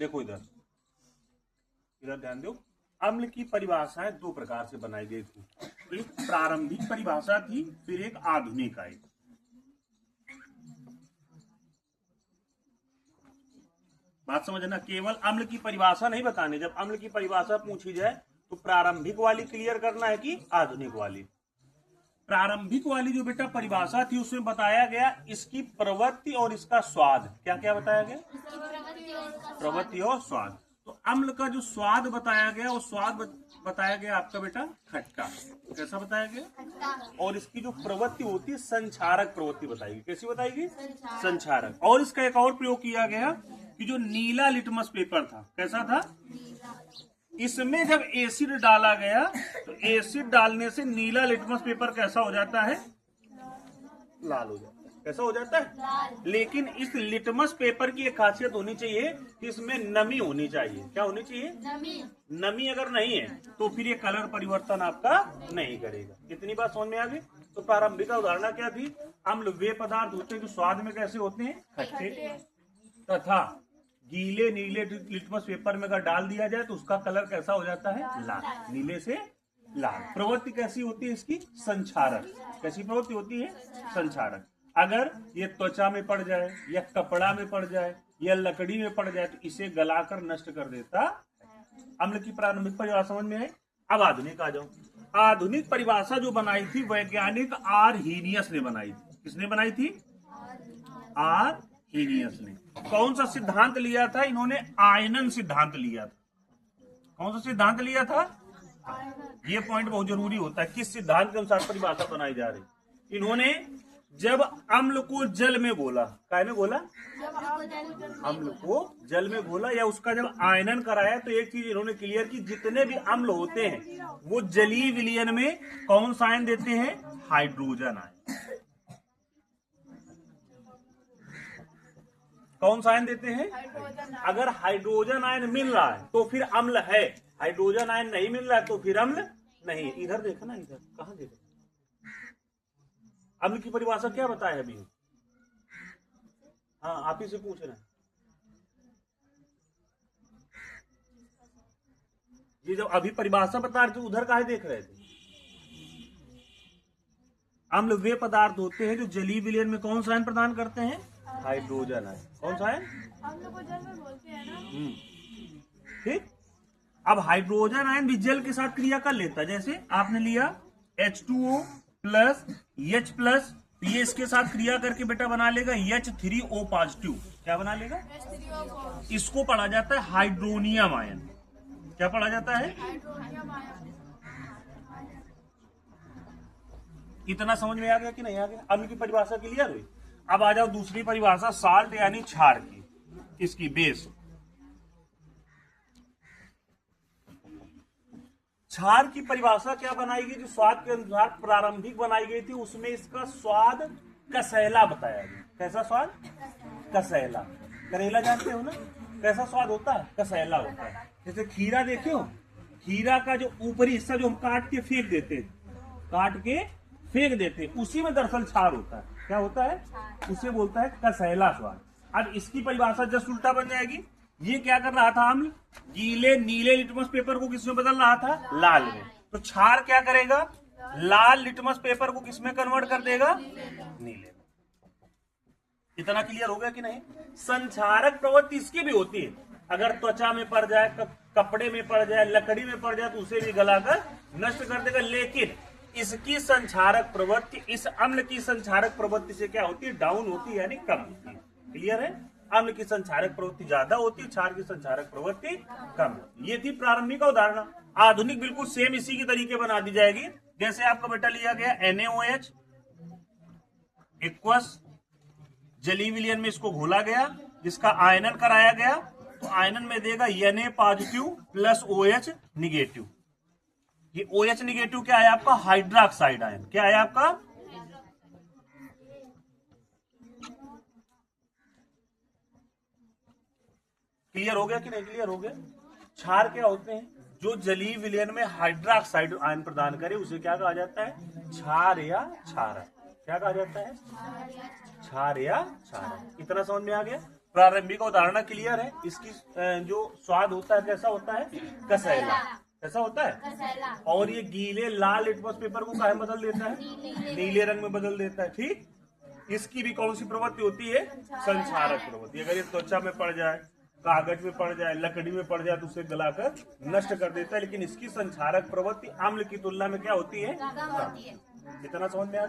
देखो इधर ध्यान दो। अम्ल की परिभाषाएं दो प्रकार से बनाई गई थी, एक प्रारंभिक परिभाषा थी, फिर एक आधुनिक आई। बात समझना, केवल अम्ल की परिभाषा नहीं बतानी, जब अम्ल की परिभाषा पूछी जाए तो प्रारंभिक वाली क्लियर करना है कि आधुनिक वाली। प्रारंभिक वाली जो बेटा परिभाषा थी उसमें बताया गया इसकी प्रवृत्ति और इसका स्वाद। क्या क्या बताया गया? प्रवृत्ति और स्वाद। तो अम्ल का जो स्वाद बताया गया वो स्वाद बताया गया आपका बेटा खट्टा। कैसा बताया गया? और इसकी जो प्रवृत्ति होती है संचारक प्रवृत्ति बताएगी। कैसी बताएगी? संचारक। और इसका एक और प्रयोग किया गया कि जो नीला लिटमस पेपर था, कैसा था? इसमें जब एसिड डाला गया तो एसिड डालने से नीला लिटमस पेपर कैसा हो जाता है? लाल हो जाता है। कैसा हो जाता है? लेकिन इस लिटमस पेपर की एक खासियत होनी चाहिए कि इसमें नमी होनी चाहिए। क्या होनी चाहिए? नमी अगर नहीं है तो फिर ये कलर परिवर्तन आपका नहीं करेगा। इतनी बात समझ में आ गई? तो प्रारंभिक उदाहरण क्या थी? अम्ल वे पदार्थ होते हैं जो स्वाद में कैसे होते हैं? खट्टे। तथा गीले नीले लिटमस पेपर में अगर डाल दिया जाए तो उसका कलर कैसा हो जाता है? लाल। नीले से लाल। प्रवृत्ति कैसी होती है इसकी? संचारक। कैसी प्रवृत्ति होती है? संचारक। अगर ये त्वचा में पड़ जाए या कपड़ा में पड़ जाए या लकड़ी में पड़ जाए तो इसे गलाकर नष्ट कर देता। अम्ल की प्रारंभिक परिभाषा समझ में आई। अब आधुनिक आ जाओ। आधुनिक परिभाषा जो बनाई थी वैज्ञानिक आर हीनियस ने बनाई थी। किसने बनाई थी? आर हीनियस ने। कौन सा सिद्धांत लिया था इन्होंने? आयनन सिद्धांत लिया था। कौन सा सिद्धांत लिया था? ये पॉइंट बहुत जरूरी होता है, किस सिद्धांत के अनुसार परिभाषा बनाई जा रही। इन्होंने जब अम्ल को जल में घोला, काय में घोला? अम्ल को जल में घोला या उसका जब आयनन कराया तो एक चीज इन्होंने क्लियर की, जितने भी अम्ल होते हैं वो जलीय विलयन में कौन सा आयन देते हैं? Hydrogen ion. कौन सा आयन देते हैं? अगर हाइड्रोजन आयन मिल रहा है तो फिर अम्ल है, हाइड्रोजन आयन नहीं मिल रहा है तो फिर अम्ल नहीं। इधर देखना, इधर कहां देखना? अम्ल की परिभाषा क्या बताया अभी? हाँ, आप ही से पूछ रहे हैं। ये जब अभी परिभाषा बता रहे थे उधर काहे देख रहे थे? अम्ल वे पदार्थ होते हैं जो जलीय विलयन में कौन सा आयन प्रदान करते हैं? Hydrogen ion. कौन सा आयन? अम्ल को जल में बोलते हैं ना। ठीक। अब हाइड्रोजन आयन भी जल के साथ क्रिया कर लेता है। जैसे आपने लिया H2O प्लस H प्लस, ये इसके साथ क्रिया करके बेटा बना लेगा H3O पॉजिटिव। क्या बना लेगा? इसको पढ़ा जाता है हाइड्रोनियम आयन। क्या पढ़ा जाता है? इतना समझ में आ गया कि नहीं आ गया? अम्ल की परिभाषा क्लियर हुई। अब आ जाओ दूसरी परिभाषा, साल्ट यानी क्षार की, इसकी बेस। क्षार की परिभाषा क्या बनाई गई? जो स्वाद के अनुसार प्रारंभिक बनाई गई थी उसमें इसका स्वाद कसैला बताया गया। कैसा स्वाद? कसैला। करेला जानते हो ना, कैसा स्वाद होता है? कसैला होता है। जैसे खीरा देखे हो, खीरा का जो ऊपरी हिस्सा जो हम काट के फेंक देते हैं, काट के फेंक देते हैं, उसी में दरअसल क्षार होता है। क्या होता है? उसे बोलता है कसैला स्वाद। अब इसकी परिभाषा जस्ट उल्टा बन जाएगी। ये क्या कर रहा था? अम्ल गीले नीले लिटमस पेपर को किसमें बदल रहा था? लाल में। तो क्षार क्या करेगा? लाल लिटमस पेपर को किसमें कन्वर्ट कर देगा? नीले में। इतना क्लियर हो गया कि नहीं? संचारक प्रवृत्ति इसकी भी होती है। अगर त्वचा में पड़ जाए, कपड़े में पड़ जाए, लकड़ी में पड़ जाए तो उसे भी गलाकर नष्ट कर देगा। लेकिन इसकी संचारक प्रवृत्ति, इस अम्ल की संचारक प्रवृत्ति से क्या होती है? डाउन होती है, यानी कम होती है। क्लियर है? अम्ल की संचारक प्रवृत्ति ज्यादा होती है, क्षार की संचारक प्रवृत्ति कम होती है। ये थी प्रारंभिक उदाहरण। आधुनिक बिल्कुल सेम इसी की तरीके बना दी जाएगी। जैसे आपका बेटा लिया गया NaOH इक्वस, जलीय विलयन में इसको घोला गया, जिसका आयनन कराया गया तो आयनन में देगा Na positive plus OH negative. ये OH निगेटिव क्या है आपका? Hydroxide ion. क्या है आपका? क्लियर हो गया कि नहीं? क्लियर हो गया। क्षार क्या होते हैं? जो जलीय विलयन में हाइड्रोक्साइड आयन प्रदान करे उसे क्या कहा जाता है? क्षार या क्षारक। क्या कहा जाता है? क्षार या क्षारक। इतना समझ में आ गया? प्रारंभिक अवधारणा क्लियर है। इसकी जो स्वाद होता है कैसा होता है? कसैला। कैसा होता है? कसैला। और ये गीले लाल लिटमस पेपर को काहे बदल देता है? नीले रंग में बदल देता है। ठीक, इसकी भी कौन सी प्रवृत्ति होती है? संक्षारक प्रवृत्ति। अगर ये त्वचा में पड़ जाए, कागज में पड़ जाए, लकड़ी में पड़ जाए तो उसे गलाकर नष्ट कर देता है, लेकिन इसकी संक्षारक प्रवृत्ति अम्ल की तुलना में क्या होती है? कम होती है। कितना समझ में आ गया?